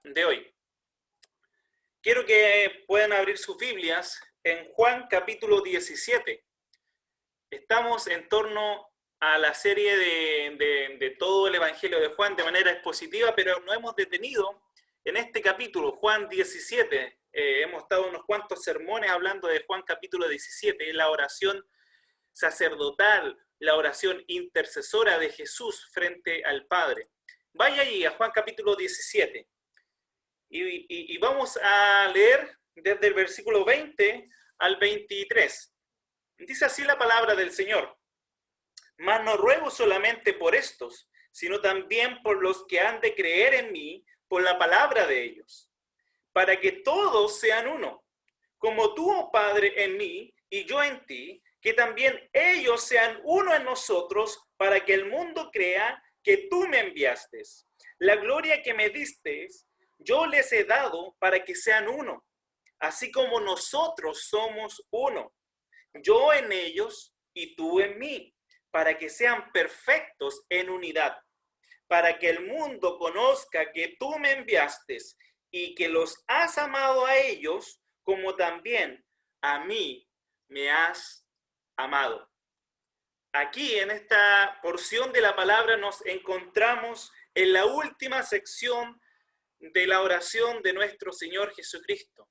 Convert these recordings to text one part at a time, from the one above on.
de hoy. Quiero que puedan abrir sus Biblias en Juan capítulo 17. Estamos en torno a la serie de todo el Evangelio de Juan de manera expositiva, pero nos hemos detenido en este capítulo, Juan 17. Hemos estado unos cuantos sermones hablando de Juan capítulo 17, la oración sacerdotal, la oración intercesora de Jesús frente al Padre. Vaya allí a Juan capítulo 17. Y vamos a leer desde el versículo 20 al 23. Dice así la palabra del Señor: mas no ruego solamente por estos, sino también por los que han de creer en mí por la palabra de ellos, para que todos sean uno, como tú, oh Padre, en mí y yo en ti, que también ellos sean uno en nosotros, para que el mundo crea que tú me enviaste. La gloria que me diste yo les he dado para que sean uno, así como nosotros somos uno, yo en ellos y tú en mí, para que sean perfectos en unidad, para que el mundo conozca que tú me enviaste y que los has amado a ellos como también a mí me has amado. Aquí en esta porción de la palabra nos encontramos en la última sección de la oración de nuestro Señor Jesucristo.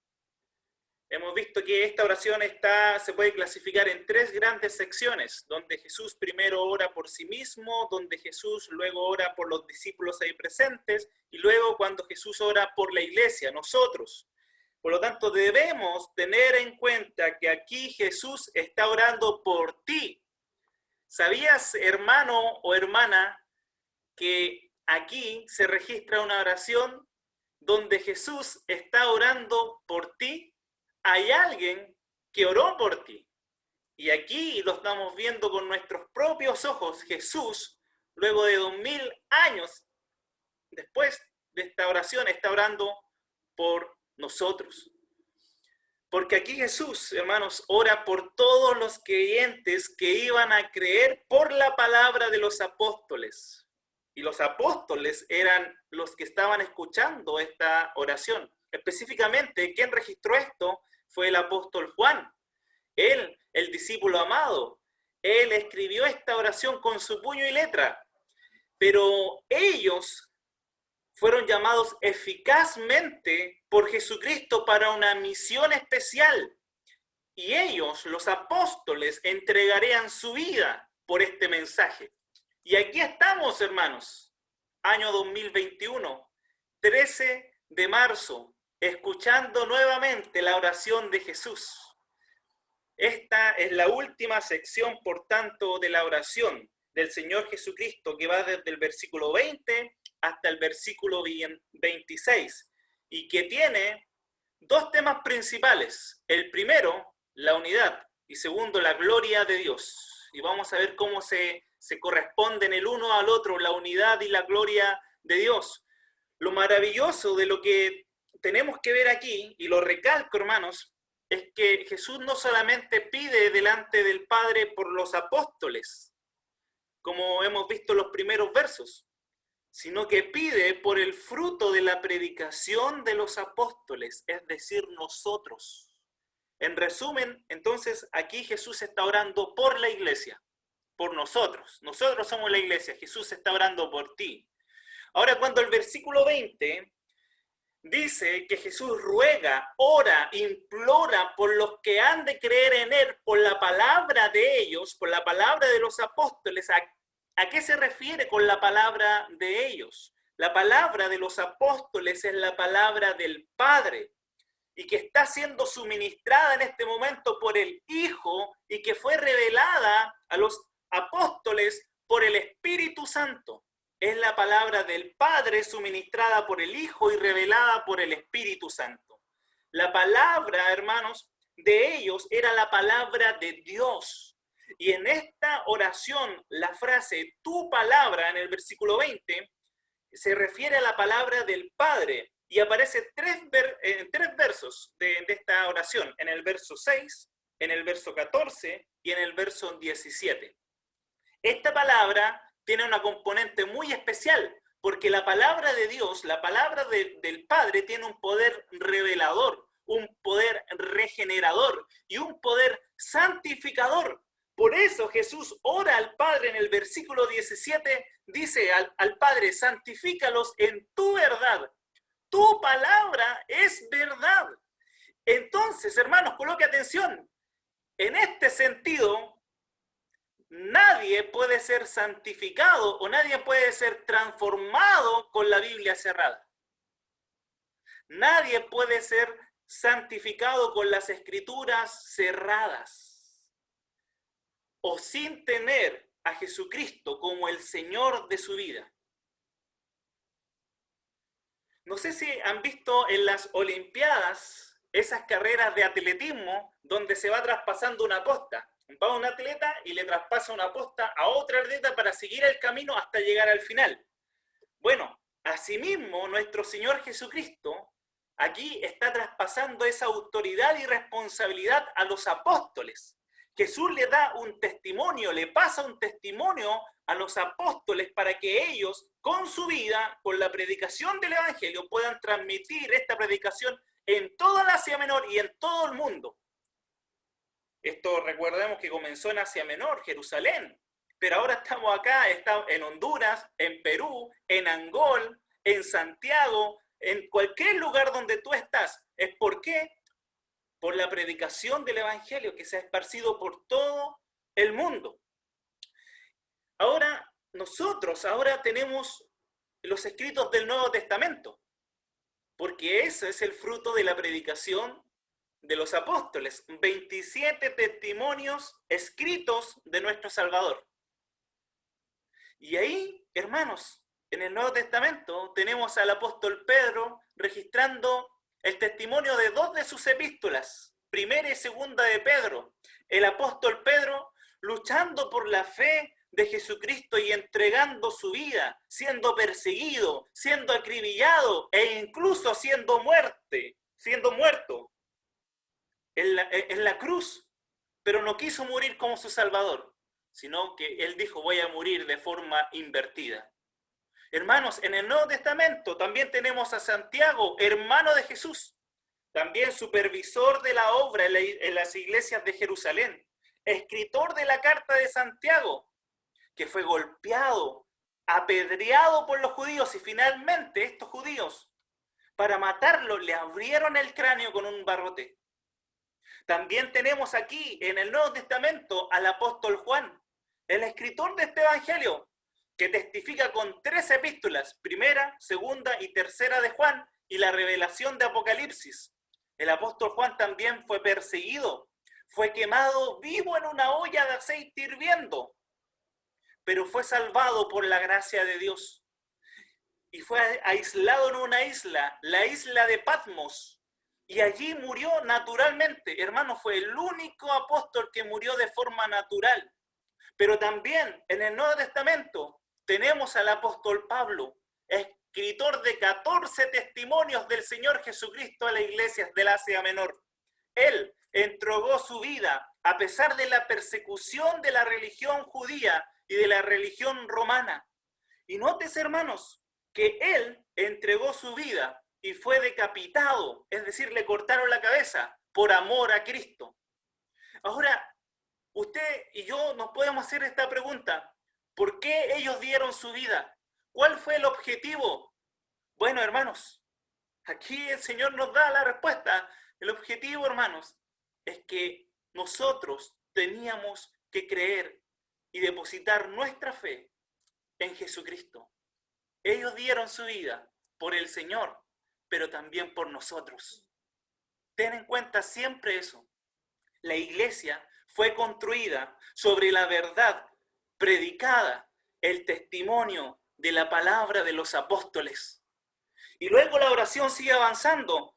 Hemos visto que esta oración se puede clasificar en tres grandes secciones, donde Jesús primero ora por sí mismo, donde Jesús luego ora por los discípulos ahí presentes, y luego cuando Jesús ora por la iglesia, nosotros. Por lo tanto, debemos tener en cuenta que aquí Jesús está orando por ti. ¿Sabías, hermano o hermana, que aquí se registra una oración donde Jesús está orando por ti? Hay alguien que oró por ti. Y aquí lo estamos viendo con nuestros propios ojos. Jesús, luego de 2000 años después de esta oración, está orando por nosotros. Porque aquí Jesús, hermanos, ora por todos los creyentes que iban a creer por la palabra de los apóstoles. Y los apóstoles eran los que estaban escuchando esta oración. Específicamente, ¿quién registró esto? Fue el apóstol Juan. Él, el discípulo amado. Él escribió esta oración con su puño y letra. Pero ellos fueron llamados eficazmente por Jesucristo para una misión especial. Y ellos, los apóstoles, entregarían su vida por este mensaje. Y aquí estamos, hermanos, año 2021, 13 de marzo, escuchando nuevamente la oración de Jesús. Esta es la última sección, por tanto, de la oración del Señor Jesucristo, que va desde el versículo 20 hasta el versículo 26, y que tiene dos temas principales. El primero, la unidad, y segundo, la gloria de Dios. Y vamos a ver cómo se corresponden el uno al otro, la unidad y la gloria de Dios. Lo maravilloso de lo que tenemos que ver aquí, y lo recalco, hermanos, es que Jesús no solamente pide delante del Padre por los apóstoles, como hemos visto en los primeros versos, sino que pide por el fruto de la predicación de los apóstoles, es decir, nosotros. En resumen, entonces, aquí Jesús está orando por la iglesia, por nosotros. Nosotros somos la iglesia, Jesús está orando por ti. Ahora, cuando el versículo 20 dice que Jesús ruega, ora, implora por los que han de creer en Él, por la palabra de ellos, por la palabra de los apóstoles, ¿a qué se refiere con la palabra de ellos? La palabra de los apóstoles es la palabra del Padre y que está siendo suministrada en este momento por el Hijo y que fue revelada a los apóstoles por el Espíritu Santo. Es la palabra del Padre suministrada por el Hijo y revelada por el Espíritu Santo. La palabra, hermanos, de ellos era la palabra de Dios. Y en esta oración, la frase tu palabra en el versículo 20 se refiere a la palabra del Padre y aparece en tres versos de esta oración, en el verso 6, en el verso 14 y en el verso 17. Esta palabra tiene una componente muy especial Porque la palabra de Dios, la palabra del Padre tiene un poder revelador, un poder regenerador y un poder santificador. Por eso Jesús ora al Padre en el versículo 17, dice al Padre, santifícalos en tu verdad. Tu palabra es verdad. Entonces, hermanos, coloque atención. En este sentido, nadie puede ser santificado o nadie puede ser transformado con la Biblia cerrada. Nadie puede ser santificado con las escrituras cerradas o sin tener a Jesucristo como el Señor de su vida. No sé si han visto en las Olimpiadas esas carreras de atletismo donde se va traspasando una posta. Va un atleta y le traspasa una posta a otra atleta para seguir el camino hasta llegar al final. Bueno, asimismo, nuestro Señor Jesucristo aquí está traspasando esa autoridad y responsabilidad a los apóstoles. Jesús le da un testimonio, le pasa un testimonio a los apóstoles para que ellos, con su vida, con la predicación del Evangelio, puedan transmitir esta predicación en toda la Asia Menor y en todo el mundo. Esto recordemos que comenzó en Asia Menor, Jerusalén, pero ahora estamos acá, estamos en Honduras, en Perú, en Angol, en Santiago, en cualquier lugar donde tú estás. ¿Es por qué? Por la predicación del Evangelio que se ha esparcido por todo el mundo. Ahora, nosotros tenemos los escritos del Nuevo Testamento, porque ese es el fruto de la predicación de los apóstoles, 27 testimonios escritos de nuestro Salvador. Y ahí, hermanos, en el Nuevo Testamento tenemos al apóstol Pedro registrando el testimonio de 2 de sus epístolas, primera y segunda de Pedro. El apóstol Pedro luchando por la fe de Jesucristo y entregando su vida, siendo perseguido, siendo acribillado e incluso siendo muerto en la cruz, pero no quiso morir como su Salvador, sino que él dijo, voy a morir de forma invertida. Hermanos, en el Nuevo Testamento también tenemos a Santiago, hermano de Jesús, también supervisor de la obra en las iglesias de Jerusalén, escritor de la carta de Santiago, que fue golpeado, apedreado por los judíos y finalmente estos judíos, para matarlo, le abrieron el cráneo con un barrote. También tenemos aquí en el Nuevo Testamento al apóstol Juan, el escritor de este evangelio, que testifica con 3 epístolas, primera, segunda y tercera de Juan, y la revelación de Apocalipsis. El apóstol Juan también fue perseguido, fue quemado vivo en una olla de aceite hirviendo, pero fue salvado por la gracia de Dios. Y fue aislado en una isla, la isla de Patmos, y allí murió naturalmente. Hermano, fue el único apóstol que murió de forma natural. Pero también en el Nuevo Testamento tenemos al apóstol Pablo, escritor de 14 testimonios del Señor Jesucristo a las iglesias del Asia Menor. Él entregó su vida a pesar de la persecución de la religión judía y de la religión romana. Y nótese, hermanos, que él entregó su vida y fue decapitado, es decir, le cortaron la cabeza por amor a Cristo. Ahora, usted y yo nos podemos hacer esta pregunta: ¿por qué ellos dieron su vida? ¿Cuál fue el objetivo? Bueno, hermanos, aquí el Señor nos da la respuesta. El objetivo, hermanos, es que nosotros teníamos que creer y depositar nuestra fe en Jesucristo. Ellos dieron su vida por el Señor, pero también por nosotros. Ten en cuenta siempre eso. La iglesia fue construida sobre la verdad predicada, el testimonio de la palabra de los apóstoles. Y luego la oración sigue avanzando.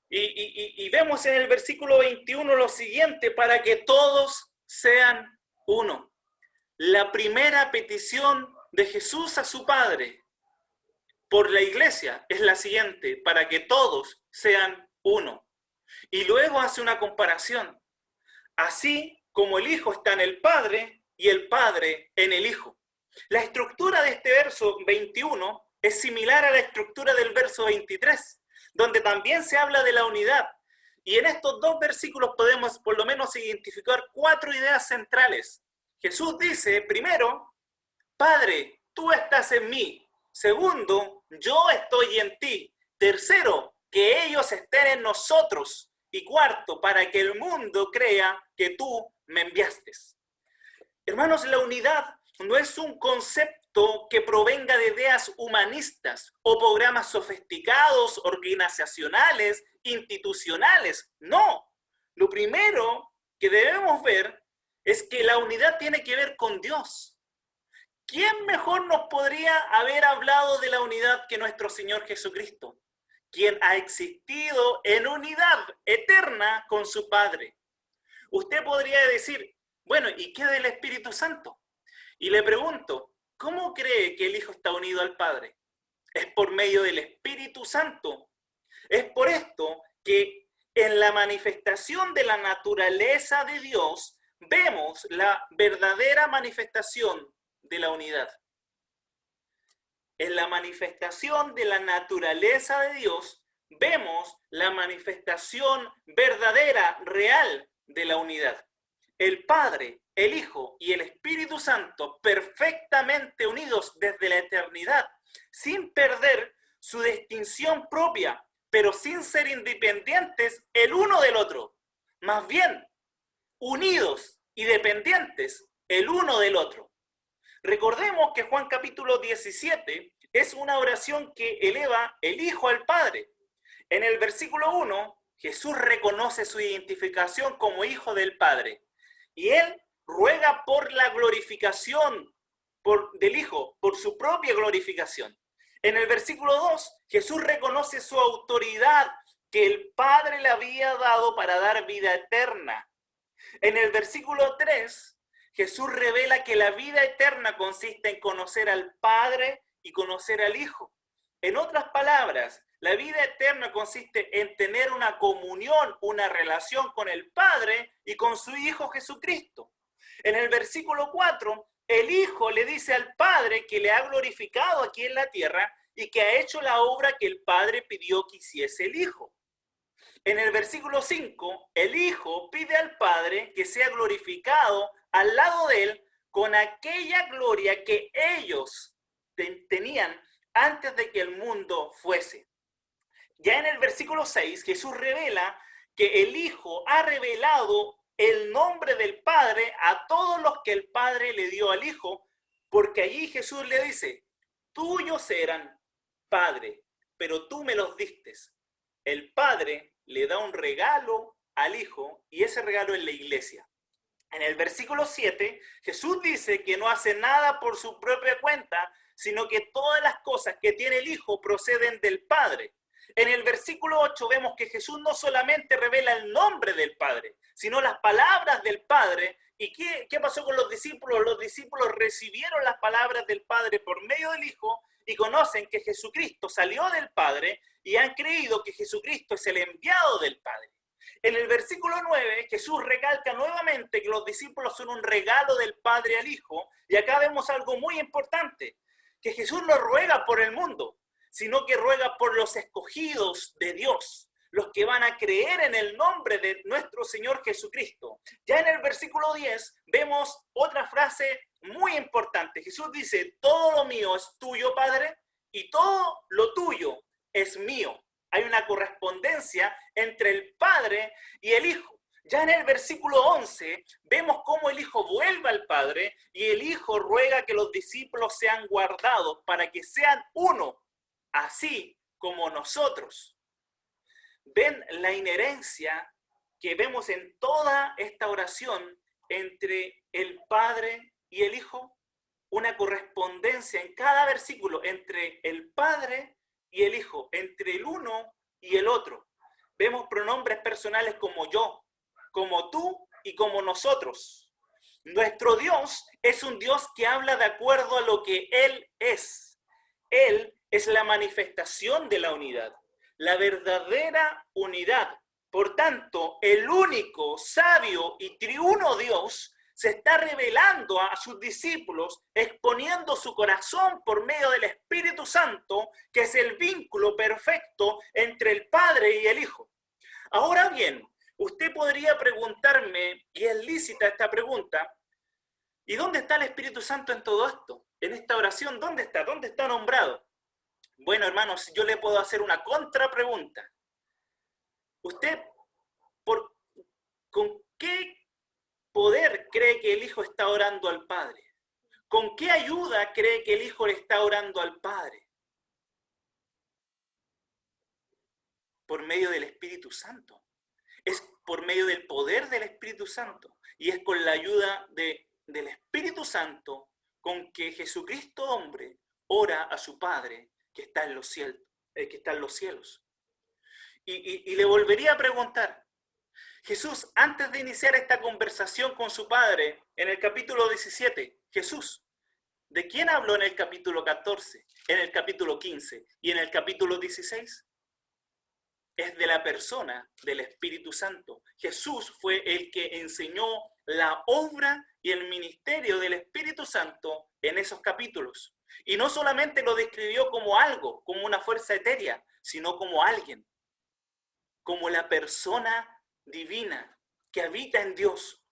Y vemos en el versículo 21 lo siguiente: para que todos sean uno. La primera petición de Jesús a su Padre por la iglesia es la siguiente: para que todos sean uno. Y luego hace una comparación. Así como el Hijo está en el Padre y el Padre en el Hijo. La estructura de este verso 21 es similar a la estructura del verso 23, donde también se habla de la unidad. Y en estos dos versículos podemos por lo menos identificar 4 ideas centrales. Jesús dice, primero, Padre, tú estás en mí. Segundo, yo estoy en ti. Tercero, que ellos estén en nosotros. Y cuarto, para que el mundo crea que tú me enviaste. Hermanos, la unidad no es un concepto que provenga de ideas humanistas o programas sofisticados, organizacionales, institucionales. No. Lo primero que debemos ver es que la unidad tiene que ver con Dios. ¿Quién mejor nos podría haber hablado de la unidad que nuestro Señor Jesucristo, quien ha existido en unidad eterna con su Padre? Usted podría decir, bueno, ¿y qué del Espíritu Santo? Y le pregunto, ¿cómo cree que el Hijo está unido al Padre? Es por medio del Espíritu Santo. Es por esto que en la manifestación de la naturaleza de Dios vemos la verdadera manifestación de la unidad. En la manifestación de la naturaleza de Dios vemos la manifestación verdadera, real de la unidad. El Padre, el Hijo y el Espíritu Santo perfectamente unidos desde la eternidad, sin perder su distinción propia, pero sin ser independientes el uno del otro. Más bien, unidos y dependientes el uno del otro. Recordemos que Juan capítulo 17 es una oración que eleva el Hijo al Padre. En el versículo 1, Jesús reconoce su identificación como Hijo del Padre. Y Él ruega por la glorificación del Hijo, por su propia glorificación. En el versículo 2, Jesús reconoce su autoridad que el Padre le había dado para dar vida eterna. En el versículo 3, Jesús revela que la vida eterna consiste en conocer al Padre y conocer al Hijo. En otras palabras, la vida eterna consiste en tener una comunión, una relación con el Padre y con su Hijo Jesucristo. En el versículo 4, el Hijo le dice al Padre que le ha glorificado aquí en la tierra y que ha hecho la obra que el Padre pidió que hiciese el Hijo. En el versículo 5, el Hijo pide al Padre que sea glorificado al lado de él con aquella gloria que ellos tenían antes de que el mundo fuese. Ya en el versículo 6, Jesús revela que el Hijo ha revelado el nombre del Padre a todos los que el Padre le dio al Hijo, porque allí Jesús le dice, tuyos eran, Padre, pero tú me los diste. El Padre le da un regalo al Hijo y ese regalo es la iglesia. En el versículo 7, Jesús dice que no hace nada por su propia cuenta, sino que todas las cosas que tiene el Hijo proceden del Padre. En el versículo 8 vemos que Jesús no solamente revela el nombre del Padre, sino las palabras del Padre. ¿Y qué pasó con los discípulos? Los discípulos recibieron las palabras del Padre por medio del Hijo y conocen que Jesucristo salió del Padre y han creído que Jesucristo es el enviado del Padre. En el versículo 9, Jesús recalca nuevamente que los discípulos son un regalo del Padre al Hijo, y acá vemos algo muy importante, que Jesús no ruega por el mundo, sino que ruega por los escogidos de Dios, los que van a creer en el nombre de nuestro Señor Jesucristo. Ya en el versículo 10 vemos otra frase muy importante. Jesús dice, todo lo mío es tuyo, Padre, y todo lo tuyo es mío. Hay una correspondencia entre el Padre y el Hijo. Ya en el versículo 11 vemos cómo el Hijo vuelve al Padre y el Hijo ruega que los discípulos sean guardados para que sean uno, así como nosotros. ¿Ven la inherencia que vemos en toda esta oración entre el Padre y el Hijo? Una correspondencia en cada versículo entre el Padre y el Hijo, entre el uno y el otro. Vemos pronombres personales como yo, como tú y como nosotros. Nuestro Dios es un Dios que habla de acuerdo a lo que Él es. Él es la manifestación de la unidad, la verdadera unidad. Por tanto, el único, sabio y triuno Dios se está revelando a sus discípulos, exponiendo su corazón por medio del Espíritu Santo, que es el vínculo perfecto entre el Padre y el Hijo. Ahora bien, usted podría preguntarme, y es lícita esta pregunta, ¿y dónde está el Espíritu Santo en todo esto? En esta oración, ¿dónde está? ¿Dónde está nombrado? Bueno, hermanos, yo le puedo hacer una contrapregunta. ¿Usted con qué poder cree que el Hijo está orando al Padre? ¿Con qué ayuda cree que el Hijo le está orando al Padre? Por medio del Espíritu Santo. Es por medio del poder del Espíritu Santo. Y es con la ayuda del Espíritu Santo con que Jesucristo hombre ora a su Padre que está en los cielos. Y le volvería a preguntar, Jesús, antes de iniciar esta conversación con su Padre, en el capítulo 17, Jesús, ¿de quién habló en el capítulo 14, en el capítulo 15 y en el capítulo 16? Es de la persona del Espíritu Santo. Jesús fue el que enseñó la obra y el ministerio del Espíritu Santo en esos capítulos. Y no solamente lo describió como algo, como una fuerza etérea, sino como alguien, como la persona divina que habita en Dios.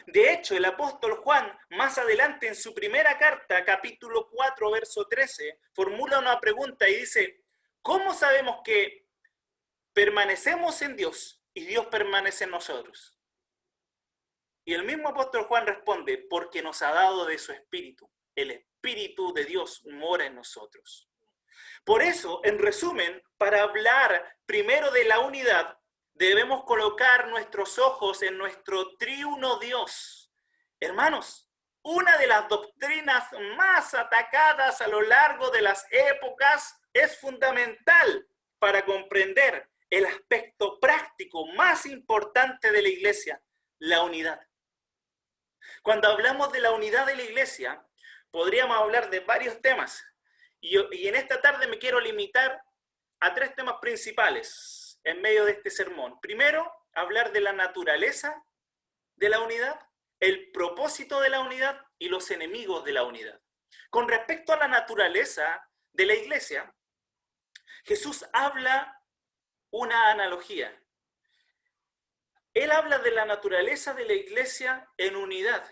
De hecho, el apóstol Juan, más adelante en su primera carta, capítulo 4, verso 13, formula una pregunta y dice, ¿cómo sabemos que permanecemos en Dios y Dios permanece en nosotros? Y el mismo apóstol Juan responde, porque nos ha dado de su Espíritu. El Espíritu de Dios mora en nosotros. Por eso, en resumen, para hablar primero de la unidad, debemos colocar nuestros ojos en nuestro triuno Dios. Hermanos, una de las doctrinas más atacadas a lo largo de las épocas es fundamental para comprender el aspecto práctico más importante de la iglesia, la unidad. Cuando hablamos de la unidad de la iglesia, podríamos hablar de varios temas. Y en esta tarde me quiero limitar a 3 temas principales en medio de este sermón. Primero, hablar de la naturaleza de la unidad, el propósito de la unidad y los enemigos de la unidad. Con respecto a la naturaleza de la iglesia, Jesús habla una analogía. Él habla de la naturaleza de la iglesia en unidad.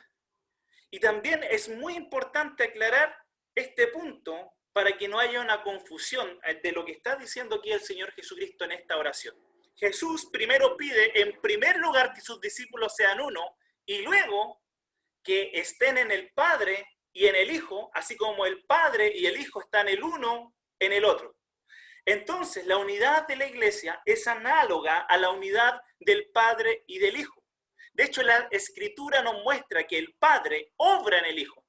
Y también es muy importante aclarar este punto para que no haya una confusión de lo que está diciendo aquí el Señor Jesucristo en esta oración. Jesús primero pide, en primer lugar, que sus discípulos sean uno, y luego que estén en el Padre y en el Hijo, así como el Padre y el Hijo están el uno en el otro. Entonces, la unidad de la iglesia es análoga a la unidad del Padre y del Hijo. De hecho, la Escritura nos muestra que el Padre obra en el Hijo.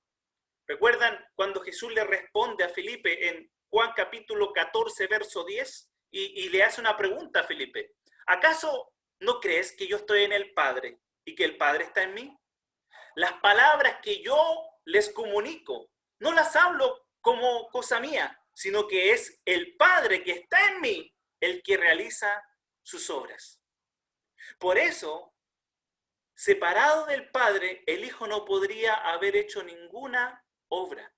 ¿Recuerdan cuando Jesús le responde a Felipe en Juan capítulo 14, verso 10? Y le hace una pregunta a Felipe. ¿Acaso no crees que yo estoy en el Padre y que el Padre está en mí? Las palabras que yo les comunico, no las hablo como cosa mía, sino que es el Padre que está en mí el que realiza sus obras. Por eso, separado del Padre, el Hijo no podría haber hecho ninguna obra,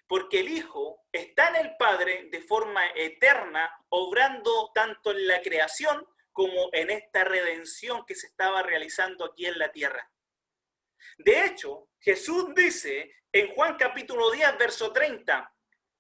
porque el Hijo está en el Padre de forma eterna, obrando tanto en la creación como en esta redención que se estaba realizando aquí en la tierra. De hecho, Jesús dice en Juan capítulo 10, verso 30,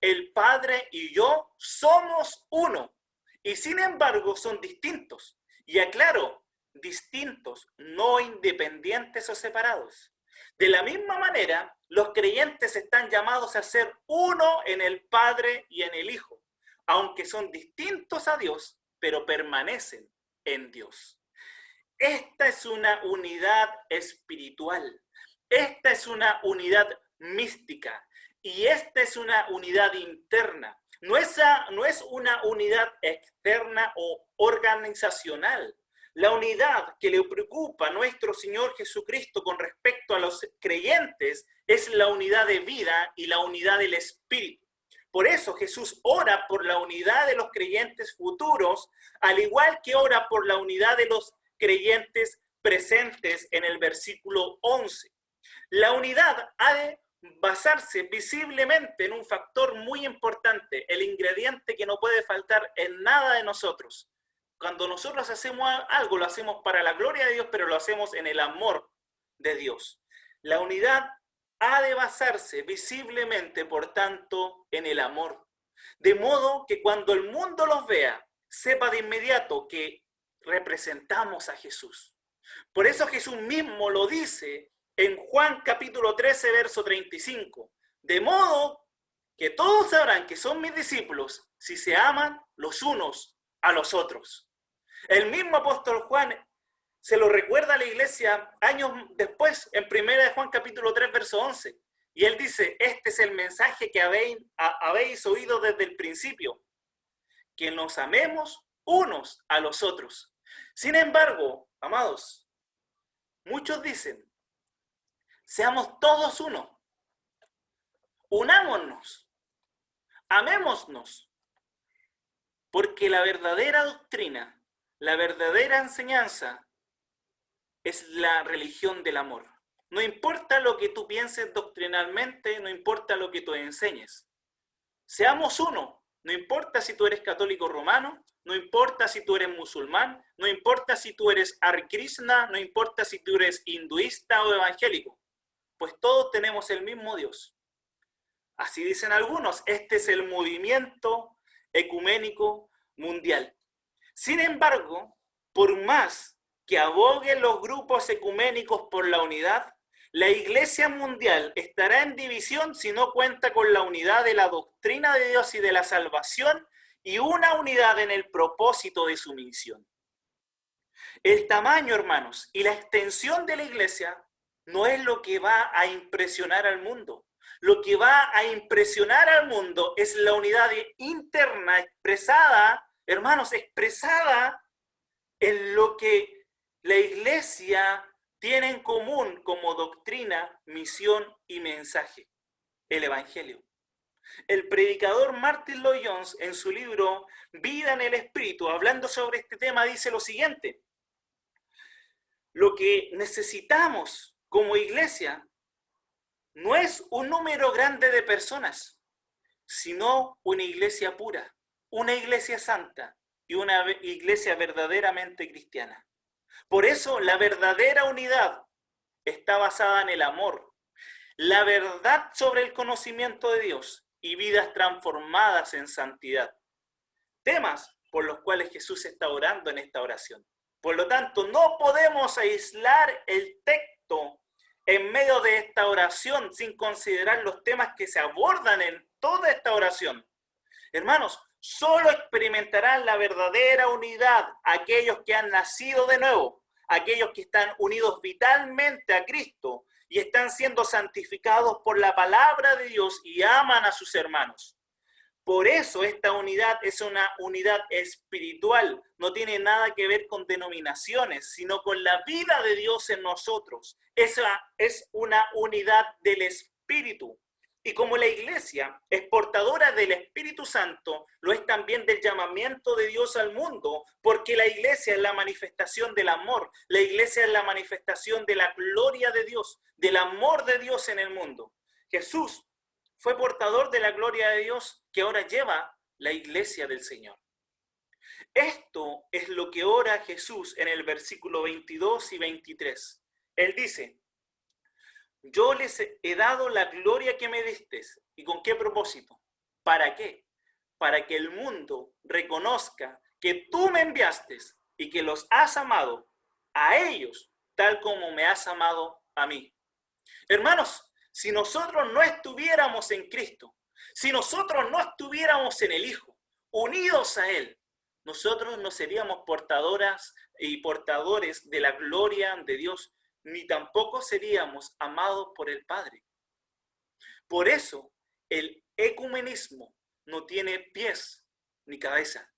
el Padre y yo somos uno, y sin embargo son distintos. Y aclaro, distintos, no independientes o separados. De la misma manera, los creyentes están llamados a ser uno en el Padre y en el Hijo, aunque son distintos a Dios, pero permanecen en Dios. Esta es una unidad espiritual, esta es una unidad mística y esta es una unidad interna. No es una unidad externa o organizacional. La unidad que le preocupa a nuestro Señor Jesucristo con respecto a los creyentes es la unidad de vida y la unidad del Espíritu. Por eso Jesús ora por la unidad de los creyentes futuros, al igual que ora por la unidad de los creyentes presentes en el versículo 11. La unidad ha de basarse visiblemente en un factor muy importante, el ingrediente que no puede faltar en nada de nosotros. Cuando nosotros hacemos algo, lo hacemos para la gloria de Dios, pero lo hacemos en el amor de Dios. La unidad ha de basarse visiblemente, por tanto, en el amor. De modo que cuando el mundo los vea, sepa de inmediato que representamos a Jesús. Por eso Jesús mismo lo dice en Juan capítulo 13, verso 35. De modo que todos sabrán que son mis discípulos si se aman los unos a los otros. El mismo apóstol Juan se lo recuerda a la iglesia años después, en 1 Juan capítulo 3, verso 11. Y él dice, este es el mensaje que habéis oído desde el principio, que nos amemos unos a los otros. Sin embargo, amados, muchos dicen, seamos todos uno, unámonos, amémonos, porque la verdadera doctrina, la verdadera enseñanza es la religión del amor. No importa lo que tú pienses doctrinalmente, no importa lo que tú enseñes. Seamos uno, no importa si tú eres católico romano, no importa si tú eres musulmán, no importa si tú eres Hare Krishna, no importa si tú eres hinduista o evangélico, pues todos tenemos el mismo Dios. Así dicen algunos, este es el movimiento ecuménico mundial. Sin embargo, por más que aboguen los grupos ecuménicos por la unidad, la Iglesia mundial estará en división si no cuenta con la unidad de la doctrina de Dios y de la salvación y una unidad en el propósito de su misión. El tamaño, hermanos, y la extensión de la Iglesia no es lo que va a impresionar al mundo. Lo que va a impresionar al mundo es la unidad interna expresada, hermanos, expresada en lo que la Iglesia tiene en común como doctrina, misión y mensaje, el Evangelio. El predicador Martin Lloyd-Jones, en su libro Vida en el Espíritu, hablando sobre este tema, dice lo siguiente: lo que necesitamos como iglesia no es un número grande de personas, sino una iglesia pura, una iglesia santa y una iglesia verdaderamente cristiana. Por eso la verdadera unidad está basada en el amor, la verdad sobre el conocimiento de Dios y vidas transformadas en santidad. Temas por los cuales Jesús está orando en esta oración. Por lo tanto, no podemos aislar el texto en medio de esta oración sin considerar los temas que se abordan en toda esta oración. Hermanos, solo experimentarán la verdadera unidad aquellos que han nacido de nuevo, aquellos que están unidos vitalmente a Cristo y están siendo santificados por la palabra de Dios y aman a sus hermanos. Por eso esta unidad es una unidad espiritual, no tiene nada que ver con denominaciones, sino con la vida de Dios en nosotros. Esa es una unidad del Espíritu. Y como la iglesia es portadora del Espíritu Santo, lo es también del llamamiento de Dios al mundo, porque la iglesia es la manifestación del amor, la iglesia es la manifestación de la gloria de Dios, del amor de Dios en el mundo. Jesús fue portador de la gloria de Dios que ahora lleva la iglesia del Señor. Esto es lo que ora Jesús en el versículo 22 y 23. Él dice: yo les he dado la gloria que me diste. ¿Y con qué propósito? ¿Para qué? Para que el mundo reconozca que tú me enviaste y que los has amado a ellos tal como me has amado a mí. Hermanos, si nosotros no estuviéramos en Cristo, si nosotros no estuviéramos en el Hijo, unidos a Él, nosotros no seríamos portadoras y portadores de la gloria de Dios, ni tampoco seríamos amados por el Padre. Por eso, el ecumenismo no tiene pies ni cabeza.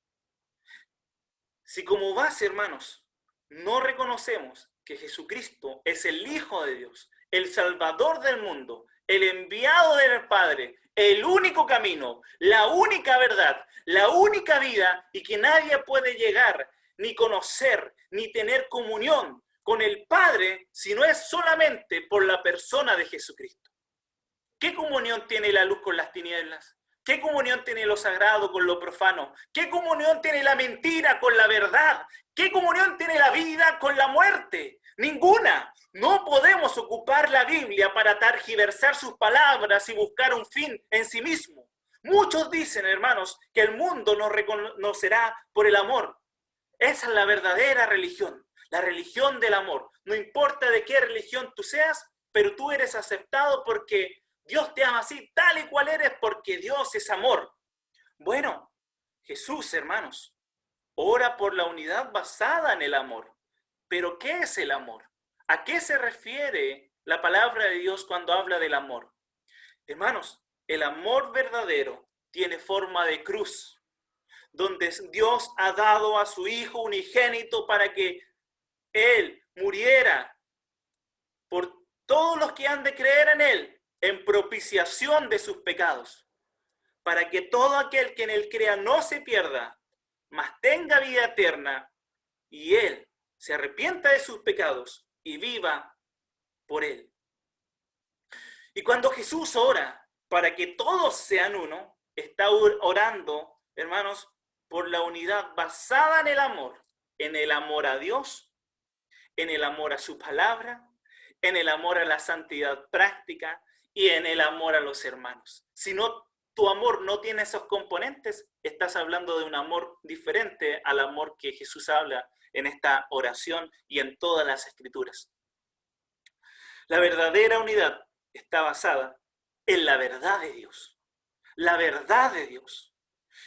Si como base, hermanos, no reconocemos que Jesucristo es el Hijo de Dios, el Salvador del mundo, el enviado del Padre, el único camino, la única verdad, la única vida, y que nadie puede llegar, ni conocer, ni tener comunión con el Padre si no es solamente por la persona de Jesucristo? ¿Qué comunión tiene la luz con las tinieblas? ¿Qué comunión tiene lo sagrado con lo profano? ¿Qué comunión tiene la mentira con la verdad? ¿Qué comunión tiene la vida con la muerte? Ninguna. No podemos ocupar la Biblia para tergiversar sus palabras y buscar un fin en sí mismo. Muchos dicen, hermanos, que el mundo nos reconocerá por el amor. Esa es la verdadera religión, la religión del amor. No importa de qué religión tú seas, pero tú eres aceptado porque Dios te ama así, tal y cual eres, porque Dios es amor. Bueno, Jesús, hermanos, ora por la unidad basada en el amor. Pero ¿qué es el amor? ¿A qué se refiere la palabra de Dios cuando habla del amor? Hermanos, el amor verdadero tiene forma de cruz, donde Dios ha dado a su Hijo unigénito para que Él muriera por todos los que han de creer en Él, en propiciación de sus pecados, para que todo aquel que en Él crea no se pierda, mas tenga vida eterna, y Él se arrepienta de sus pecados y viva por Él. Y cuando Jesús ora para que todos sean uno, está orando, hermanos, por la unidad basada en el amor a Dios, en el amor a su palabra, en el amor a la santidad práctica y en el amor a los hermanos. Si no, tu amor no tiene esos componentes, estás hablando de un amor diferente al amor que Jesús habla en esta oración y en todas las Escrituras. La verdadera unidad está basada en la verdad de Dios. La verdad de Dios.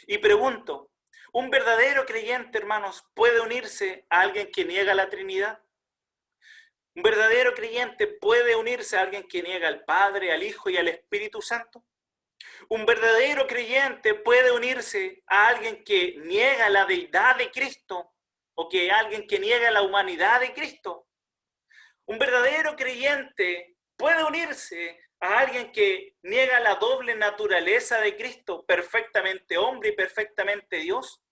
Y pregunto, ¿un verdadero creyente, hermanos, puede unirse a alguien que niega la Trinidad? ¿Un verdadero creyente puede unirse a alguien que niega al Padre, al Hijo y al Espíritu Santo? ¿Un verdadero creyente puede unirse a alguien que niega la deidad de Cristo o que alguien que niega la humanidad de Cristo? ¿Un verdadero creyente puede unirse a alguien que niega la doble naturaleza de Cristo, perfectamente hombre y perfectamente Dios?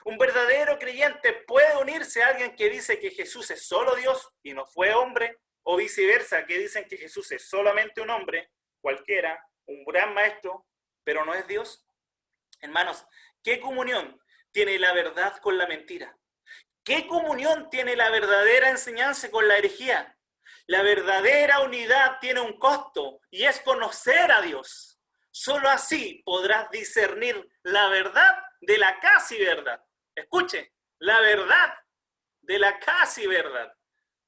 ¿Un verdadero creyente puede unirse a alguien que dice que Jesús es solo Dios y no fue hombre? O viceversa, que dicen que Jesús es solamente un hombre, cualquiera, un gran maestro, pero no es Dios. Hermanos, ¿qué comunión tiene la verdad con la mentira? ¿Qué comunión tiene la verdadera enseñanza con la herejía? La verdadera unidad tiene un costo y es conocer a Dios. Solo así podrás discernir la verdad de la casi verdad. Escuche, la verdad de la casi verdad.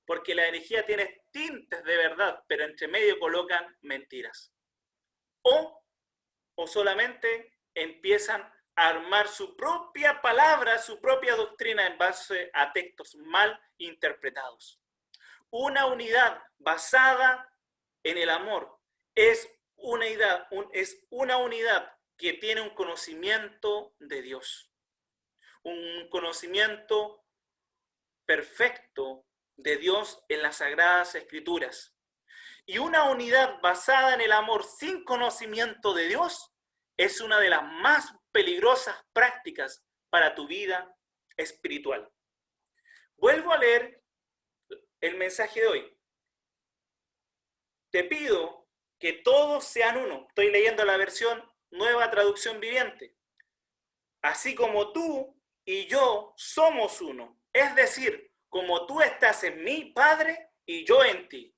Porque la herejía tiene tintes de verdad, pero entre medio colocan mentiras. O solamente empiezan a armar su propia palabra, su propia doctrina en base a textos mal interpretados. Una unidad basada en el amor es una unidad que tiene un conocimiento de Dios, un conocimiento perfecto de Dios en las Sagradas Escrituras. Y una unidad basada en el amor sin conocimiento de Dios es una de las más peligrosas prácticas para tu vida espiritual. Vuelvo a leer el mensaje de hoy. Te pido que todos sean uno. Estoy leyendo la versión Nueva Traducción Viviente. Así como tú y yo somos uno. Es decir, como tú estás en mí, Padre, y yo en ti.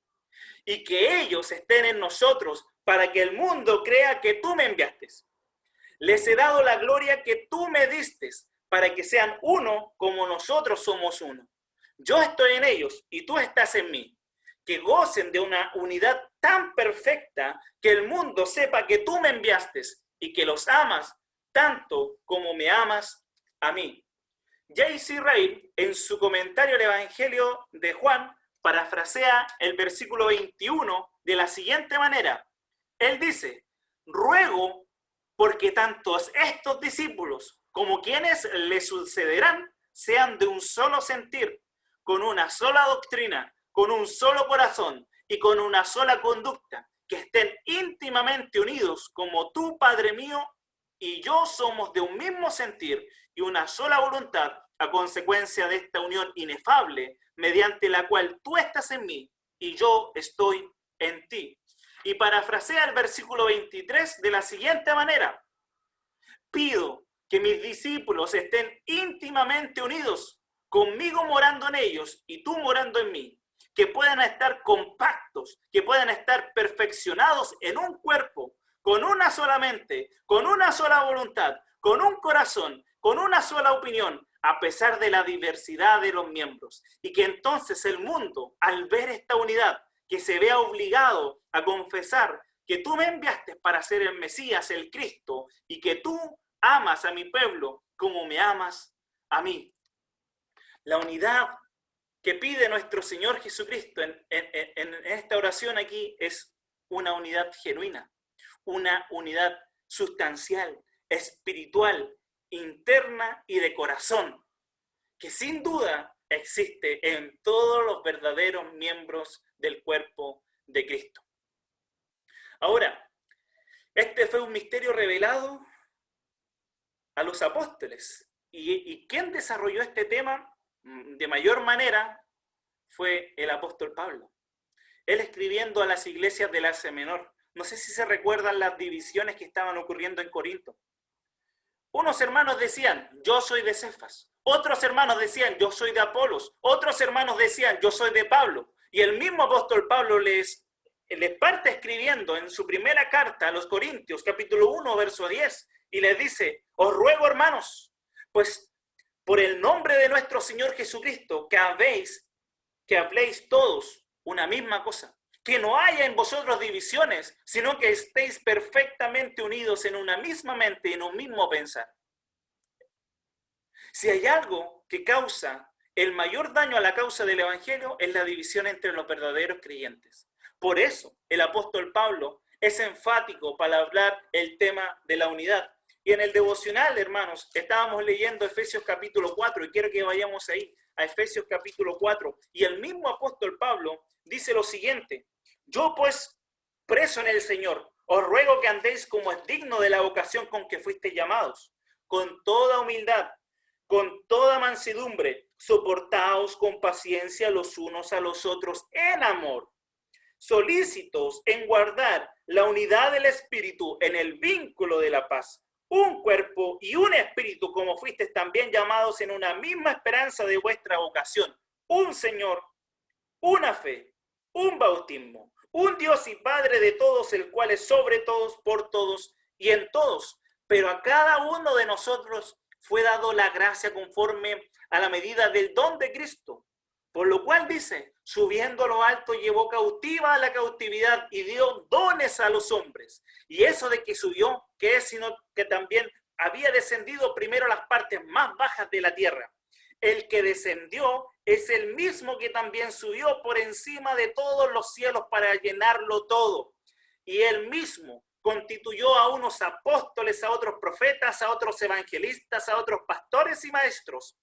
Y que ellos estén en nosotros para que el mundo crea que tú me enviaste. Les he dado la gloria que tú me diste para que sean uno como nosotros somos uno. Yo estoy en ellos y tú estás en mí. Que gocen de una unidad tan perfecta que el mundo sepa que tú me enviaste y que los amas tanto como me amas a mí. J.C. Ryle, en su comentario al Evangelio de Juan, parafrasea el versículo 21 de la siguiente manera. Él dice, ruego porque tantos estos discípulos como quienes les sucederán sean de un solo sentir, con una sola doctrina, con un solo corazón y con una sola conducta, que estén íntimamente unidos como tú, Padre mío, y yo somos de un mismo sentir y una sola voluntad a consecuencia de esta unión inefable, mediante la cual tú estás en mí y yo estoy en ti. Y parafrasea el versículo 23 de la siguiente manera: pido que mis discípulos estén íntimamente unidos, conmigo morando en ellos y tú morando en mí, que puedan estar compactos, que puedan estar perfeccionados en un cuerpo, con una sola mente, con una sola voluntad, con un corazón, con una sola opinión, a pesar de la diversidad de los miembros. Y que entonces el mundo, al ver esta unidad, que se vea obligado a confesar que tú me enviaste para ser el Mesías, el Cristo, y que tú amas a mi pueblo como me amas a mí. La unidad que pide nuestro Señor Jesucristo en esta oración aquí es una unidad genuina, una unidad sustancial, espiritual, interna y de corazón, que sin duda existe en todos los verdaderos miembros del cuerpo de Cristo. Ahora, este fue un misterio revelado a los apóstoles. ¿Y quién desarrolló este tema de mayor manera? Fue el apóstol Pablo. Él escribiendo a las iglesias del Asia Menor. No sé si se recuerdan las divisiones que estaban ocurriendo en Corinto. Unos hermanos decían, yo soy de Cefas. Otros hermanos decían, yo soy de Apolos. Otros hermanos decían, yo soy de Pablo. Y el mismo apóstol Pablo les parte escribiendo en su primera carta a los Corintios, capítulo 1, verso 10, y les dice, os ruego, hermanos, pues por el nombre de nuestro Señor Jesucristo, que habléis todos una misma cosa, que no haya en vosotros divisiones, sino que estéis perfectamente unidos en una misma mente y en un mismo pensar. Si hay algo que causa el mayor daño a la causa del Evangelio, es la división entre los verdaderos creyentes. Por eso el apóstol Pablo es enfático para hablar el tema de la unidad. Y en el devocional, hermanos, estábamos leyendo Efesios capítulo 4 y quiero que vayamos ahí, a Efesios capítulo 4. Y el mismo apóstol Pablo dice lo siguiente: yo pues, preso en el Señor, os ruego que andéis como es digno de la vocación con que fuisteis llamados, con toda humildad, con toda mansedumbre, soportaos con paciencia los unos a los otros en amor, solícitos en guardar la unidad del Espíritu en el vínculo de la paz, un cuerpo y un espíritu, como fuisteis también llamados en una misma esperanza de vuestra vocación, un Señor, una fe, un bautismo, un Dios y Padre de todos, el cual es sobre todos, por todos y en todos. Pero a cada uno de nosotros fue dado la gracia conforme a la medida del don de Cristo. Por lo cual dice, subiendo a lo alto llevó cautiva a la cautividad y dio dones a los hombres. Y eso de que subió, que es sino que también había descendido primero a las partes más bajas de la tierra. El que descendió es el mismo que también subió por encima de todos los cielos para llenarlo todo. Y él mismo constituyó a unos apóstoles, a otros profetas, a otros evangelistas, a otros pastores y maestros,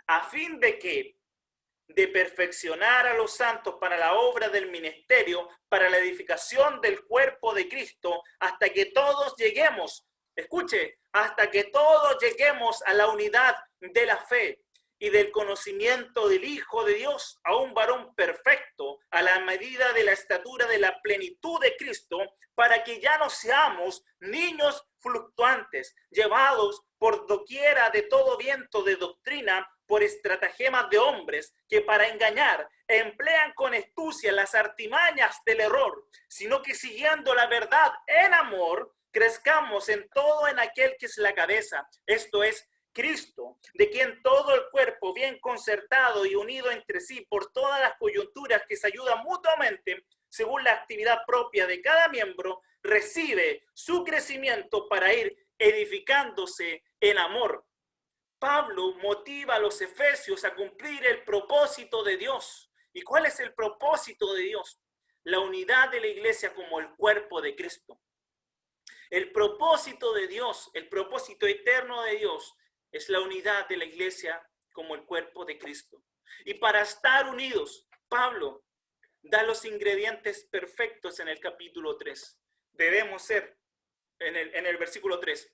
a fin de perfeccionar a los santos para la obra del ministerio, para la edificación del cuerpo de Cristo, hasta que todos lleguemos, escuche, hasta que todos lleguemos a la unidad de la fe y del conocimiento del Hijo de Dios, a un varón perfecto, a la medida de la estatura de la plenitud de Cristo, para que ya no seamos niños fluctuantes, llevados por doquiera de todo viento de doctrina, por estratagemas de hombres que para engañar emplean con astucia las artimañas del error, sino que siguiendo la verdad en amor, crezcamos en todo en aquel que es la cabeza, esto es Cristo, de quien todo el cuerpo bien concertado y unido entre sí por todas las coyunturas que se ayudan mutuamente, según la actividad propia de cada miembro, recibe su crecimiento para ir edificándose en amor. Pablo motiva a los efesios a cumplir el propósito de Dios. ¿Y cuál es el propósito de Dios? La unidad de la iglesia como el cuerpo de Cristo. El propósito de Dios, el propósito eterno de Dios, es la unidad de la iglesia como el cuerpo de Cristo. Y para estar unidos, Pablo da los ingredientes perfectos en el capítulo 3. Debemos ser, en el versículo 3,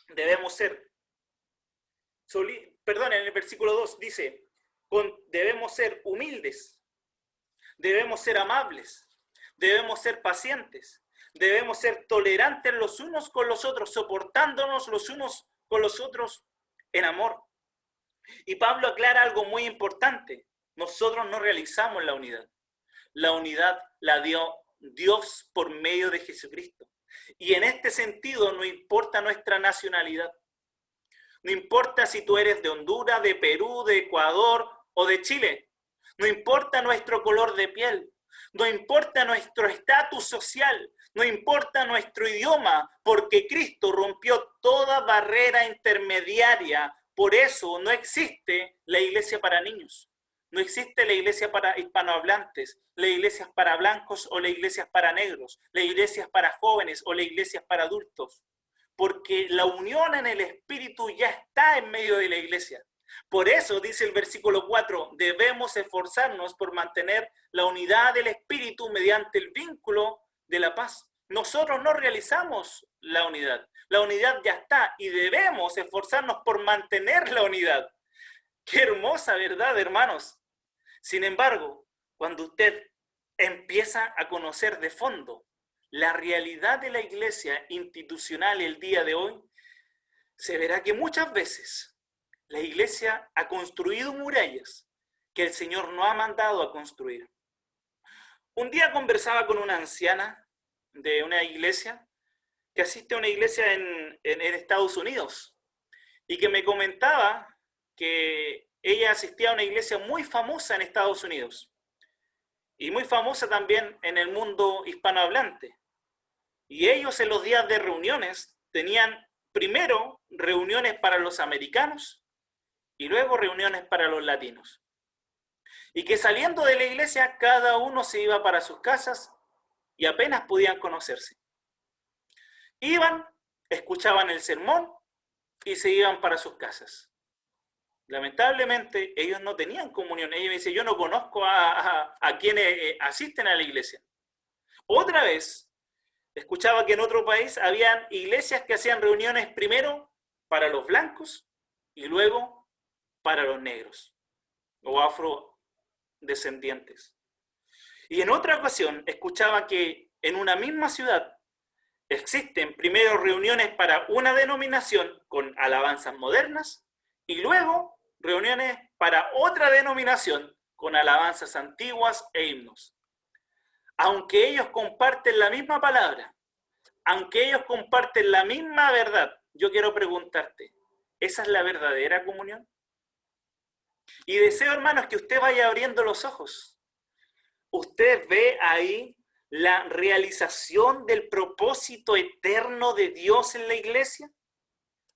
debemos ser perdón, en el versículo 2 dice, debemos ser humildes, debemos ser amables, debemos ser pacientes, debemos ser tolerantes los unos con los otros, soportándonos los unos con los otros en amor. Y Pablo aclara algo muy importante. Nosotros no realizamos la unidad. La unidad la dio Dios por medio de Jesucristo. Y en este sentido no importa nuestra nacionalidad. No importa si tú eres de Honduras, de Perú, de Ecuador o de Chile. No importa nuestro color de piel. No importa nuestro estatus social. No importa nuestro idioma, porque Cristo rompió toda barrera intermediaria. Por eso no existe la iglesia para niños. No existe la iglesia para hispanohablantes, la iglesia para blancos o la iglesia para negros, la iglesia para jóvenes o la iglesia para adultos. Porque la unión en el Espíritu ya está en medio de la iglesia. Por eso dice el versículo 4, debemos esforzarnos por mantener la unidad del Espíritu mediante el vínculo de la paz. Nosotros no realizamos la unidad ya está y debemos esforzarnos por mantener la unidad. Qué hermosa verdad, hermanos. Sin embargo, cuando usted empieza a conocer de fondo la realidad de la iglesia institucional el día de hoy, se verá que muchas veces la iglesia ha construido murallas que el Señor no ha mandado a construir. Un día conversaba con una anciana de una iglesia que asiste a una iglesia en Estados Unidos y que me comentaba que ella asistía a una iglesia muy famosa en Estados Unidos y muy famosa también en el mundo hispanohablante. Y ellos en los días de reuniones tenían primero reuniones para los americanos y luego reuniones para los latinos. Y que saliendo de la iglesia cada uno se iba para sus casas y apenas podían conocerse. Iban, escuchaban el sermón y se iban para sus casas. Lamentablemente, ellos no tenían comunión. Ellos me dicen, yo no conozco a quienes asisten a la iglesia. Otra vez, escuchaba que en otro país habían iglesias que hacían reuniones primero para los blancos y luego para los negros o afrodescendientes. Y en otra ocasión, escuchaba que en una misma ciudad existen primero reuniones para una denominación con alabanzas modernas y luego reuniones para otra denominación con alabanzas antiguas e himnos. Aunque ellos comparten la misma palabra, aunque ellos comparten la misma verdad, yo quiero preguntarte, ¿esa es la verdadera comunión? Y deseo, hermanos, que usted vaya abriendo los ojos. Usted ve ahí la realización del propósito eterno de Dios en la iglesia.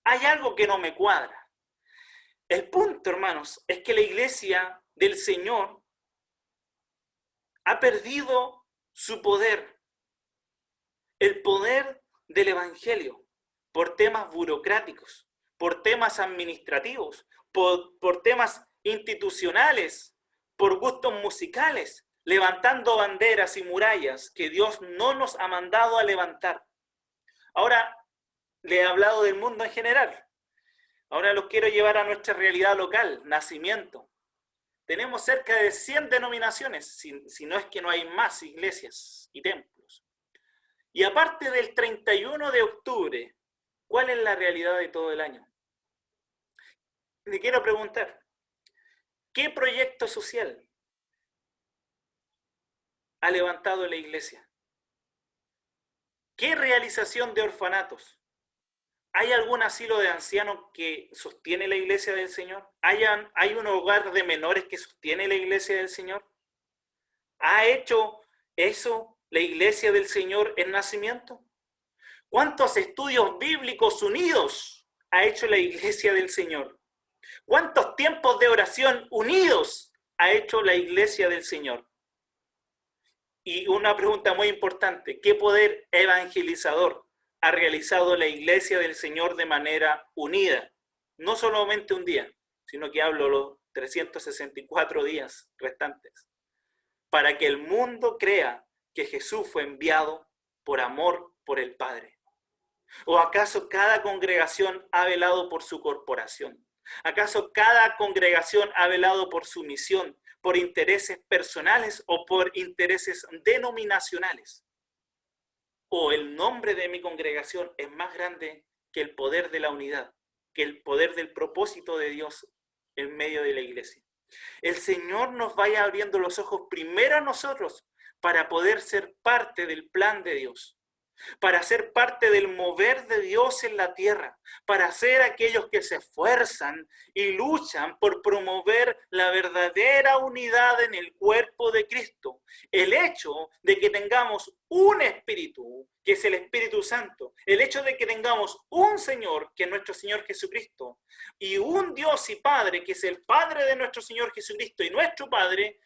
Hay algo que no me cuadra. El punto, hermanos, es que la iglesia del Señor ha perdido su poder, el poder del evangelio, por temas burocráticos, por temas administrativos, por temas institucionales, por gustos musicales, levantando banderas y murallas que Dios no nos ha mandado a levantar. Ahora, le he hablado del mundo en general. Ahora los quiero llevar a nuestra realidad local, nacimiento. Tenemos cerca de 100 denominaciones, si no es que no hay más iglesias y templos. Y aparte del 31 de octubre, ¿cuál es la realidad de todo el año? Le quiero preguntar, ¿qué proyecto social ha levantado la iglesia? ¿Qué realización de orfanatos? ¿Hay algún asilo de ancianos que sostiene la iglesia del Señor? ¿Hay un hogar de menores que sostiene la iglesia del Señor? ¿Ha hecho eso la iglesia del Señor en nacimiento? ¿Cuántos estudios bíblicos unidos ha hecho la iglesia del Señor? ¿Cuántos tiempos de oración unidos ha hecho la iglesia del Señor? Y una pregunta muy importante, ¿qué poder evangelizador ha realizado la iglesia del Señor de manera unida? No solamente un día, sino que hablo los 364 días restantes, para que el mundo crea que Jesús fue enviado por amor por el Padre. ¿O acaso cada congregación ha velado por su corporación? ¿Acaso cada congregación ha velado por su misión, por intereses personales o por intereses denominacionales? ¿O el nombre de mi congregación es más grande que el poder de la unidad, que el poder del propósito de Dios en medio de la iglesia? El Señor nos vaya abriendo los ojos primero a nosotros para poder ser parte del plan de Dios, para ser parte del mover de Dios en la tierra, para ser aquellos que se esfuerzan y luchan por promover la verdadera unidad en el cuerpo de Cristo. El hecho de que tengamos un Espíritu, que es el Espíritu Santo, el hecho de que tengamos un Señor, que es nuestro Señor Jesucristo, y un Dios y Padre, que es el Padre de nuestro Señor Jesucristo y nuestro Padre,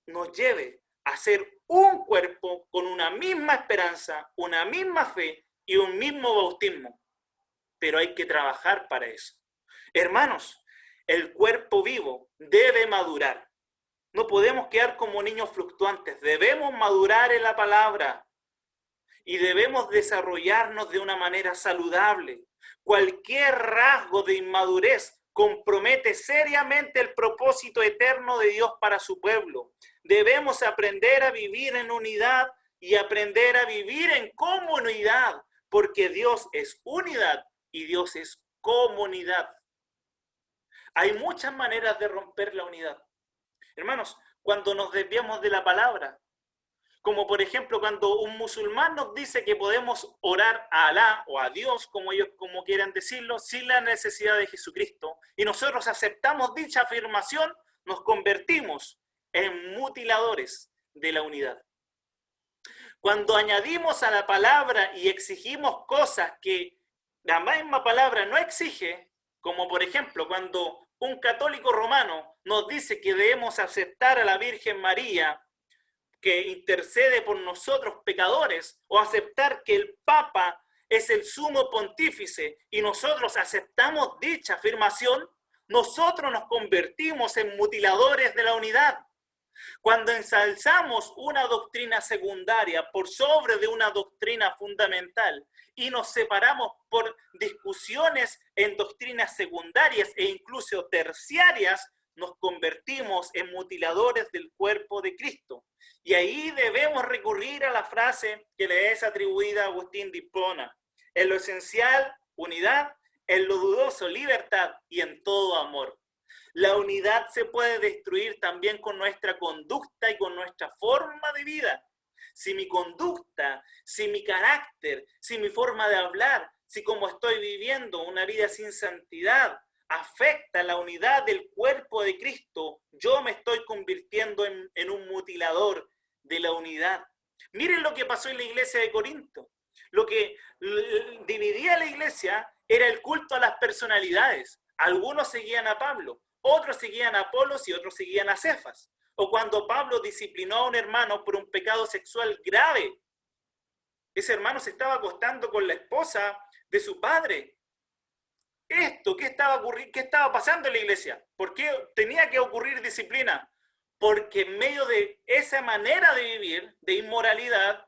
nos lleve a ser un cuerpo con una misma esperanza, una misma fe y un mismo bautismo. Pero hay que trabajar para eso. Hermanos, el cuerpo vivo debe madurar. No podemos quedar como niños fluctuantes. Debemos madurar en la palabra y debemos desarrollarnos de una manera saludable. Cualquier rasgo de inmadurez compromete seriamente el propósito eterno de Dios para su pueblo. Debemos aprender a vivir en unidad y aprender a vivir en comunidad, porque Dios es unidad y Dios es comunidad. Hay muchas maneras de romper la unidad. Hermanos, cuando nos desviamos de la palabra, como por ejemplo cuando un musulmán nos dice que podemos orar a Alá o a Dios, como ellos como quieran decirlo, sin la necesidad de Jesucristo, y nosotros aceptamos dicha afirmación, nos convertimos en mutiladores de la unidad. Cuando añadimos a la palabra y exigimos cosas que la misma palabra no exige, como por ejemplo cuando un católico romano nos dice que debemos aceptar a la Virgen María, que intercede por nosotros pecadores, o aceptar que el Papa es el sumo pontífice y nosotros aceptamos dicha afirmación, nosotros nos convertimos en mutiladores de la unidad. Cuando ensalzamos una doctrina secundaria por sobre de una doctrina fundamental y nos separamos por discusiones en doctrinas secundarias e incluso terciarias, nos convertimos en mutiladores del cuerpo de Cristo. Y ahí debemos recurrir a la frase que le es atribuida a Agustín de Hipona: en lo esencial, unidad; en lo dudoso, libertad; y en todo, amor. La unidad se puede destruir también con nuestra conducta y con nuestra forma de vida. Si mi conducta, si mi carácter, si mi forma de hablar, si como estoy viviendo una vida sin santidad afecta la unidad del cuerpo de Cristo, yo me estoy convirtiendo en un mutilador de la unidad. Miren lo que pasó en la iglesia de Corinto. Lo que dividía la iglesia era el culto a las personalidades. Algunos seguían a Pablo, otros seguían a Apolos y otros seguían a Cefas. O cuando Pablo disciplinó a un hermano por un pecado sexual grave, ese hermano se estaba acostando con la esposa de su padre. ¿Qué estaba pasando en la iglesia? ¿Por qué tenía que ocurrir disciplina? Porque en medio de esa manera de vivir, de inmoralidad,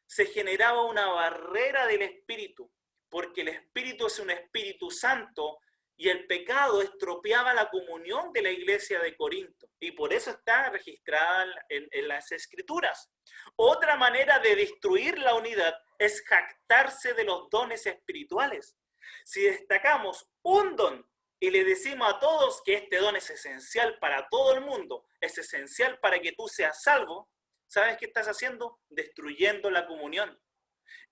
se generaba una barrera del espíritu, porque el espíritu es un espíritu santo y el pecado estropeaba la comunión de la iglesia de Corinto, y por eso está registrada en las escrituras. Otra manera de destruir la unidad es jactarse de los dones espirituales. Si destacamos un don y le decimos a todos que este don es esencial para todo el mundo, es esencial para que tú seas salvo, ¿sabes qué estás haciendo? Destruyendo la comunión.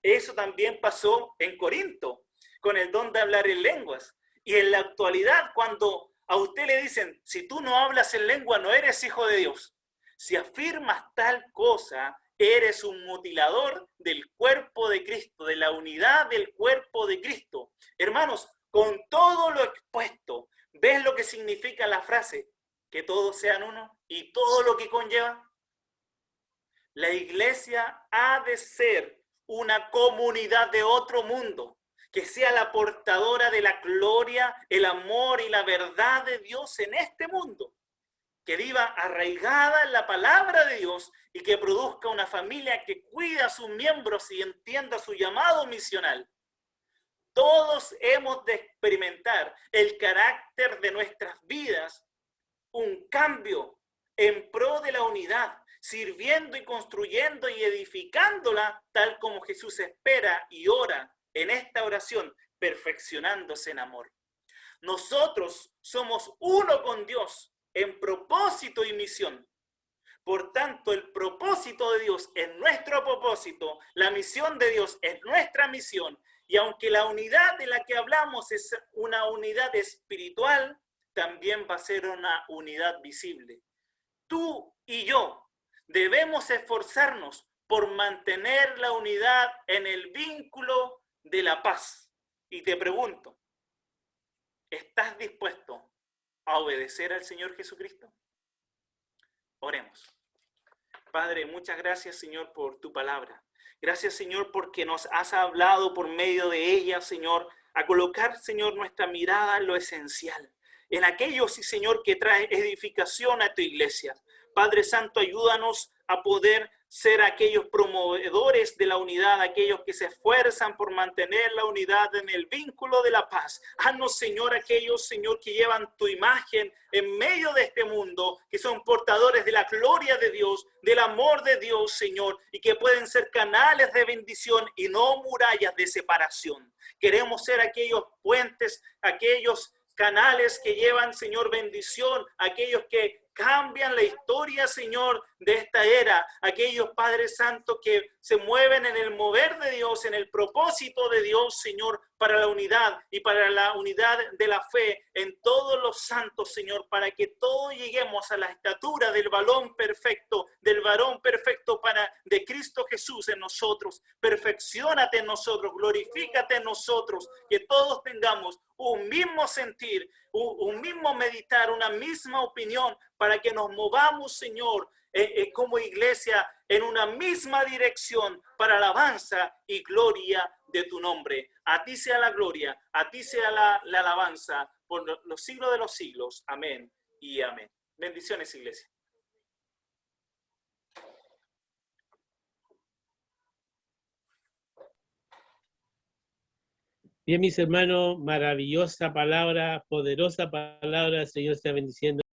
Eso también pasó en Corinto, con el don de hablar en lenguas. Y en la actualidad, cuando a usted le dicen, si tú no hablas en lengua, no eres hijo de Dios. Si afirmas tal cosa, eres un mutilador del cuerpo de Cristo, de la unidad del cuerpo de Cristo. Hermanos, con todo lo expuesto, ¿ves lo que significa la frase? Que todos sean uno y todo lo que conlleva. La iglesia ha de ser una comunidad de otro mundo, que sea la portadora de la gloria, el amor y la verdad de Dios en este mundo, que viva arraigada en la palabra de Dios y que produzca una familia que cuida a sus miembros y entienda su llamado misional. Todos hemos de experimentar el carácter de nuestras vidas, un cambio en pro de la unidad, sirviendo y construyendo y edificándola tal como Jesús espera y ora en esta oración, perfeccionándose en amor. Nosotros somos uno con Dios en propósito y misión. Por tanto, el propósito de Dios es nuestro propósito, la misión de Dios es nuestra misión, y aunque la unidad de la que hablamos es una unidad espiritual, también va a ser una unidad visible. Tú y yo debemos esforzarnos por mantener la unidad en el vínculo de la paz. Y te pregunto, ¿estás dispuesto a obedecer al Señor Jesucristo? Oremos. Padre, muchas gracias, Señor, por tu palabra. Gracias, Señor, porque nos has hablado por medio de ella, Señor, a colocar, Señor, nuestra mirada en lo esencial, en aquello, sí, Señor, que trae edificación a tu iglesia. Padre Santo, ayúdanos a poder ser aquellos promovedores de la unidad, aquellos que se esfuerzan por mantener la unidad en el vínculo de la paz. Haznos, Señor, aquellos, Señor, que llevan tu imagen en medio de este mundo, que son portadores de la gloria de Dios, del amor de Dios, Señor, y que pueden ser canales de bendición y no murallas de separación. Queremos ser aquellos puentes, aquellos canales que llevan, Señor, bendición, aquellos que cambian la historia, Señor, de esta era, aquellos Padres Santos que se mueven en el mover de Dios, en el propósito de Dios, Señor, para la unidad y para la unidad de la fe en todos los santos, Señor, para que todos lleguemos a la estatura del varón perfecto de Cristo Jesús en nosotros. Perfecciónate en nosotros, glorifícate en nosotros, que todos tengamos un mismo sentir, un mismo meditar, una misma opinión, para que nos movamos, Señor, como iglesia en una misma dirección para alabanza y gloria de tu nombre. A ti sea la gloria, a ti sea la alabanza por los siglos de los siglos. Amén y amén. Bendiciones, iglesia. Bien, mis hermanos, maravillosa palabra, poderosa palabra, el Señor está bendiciendo.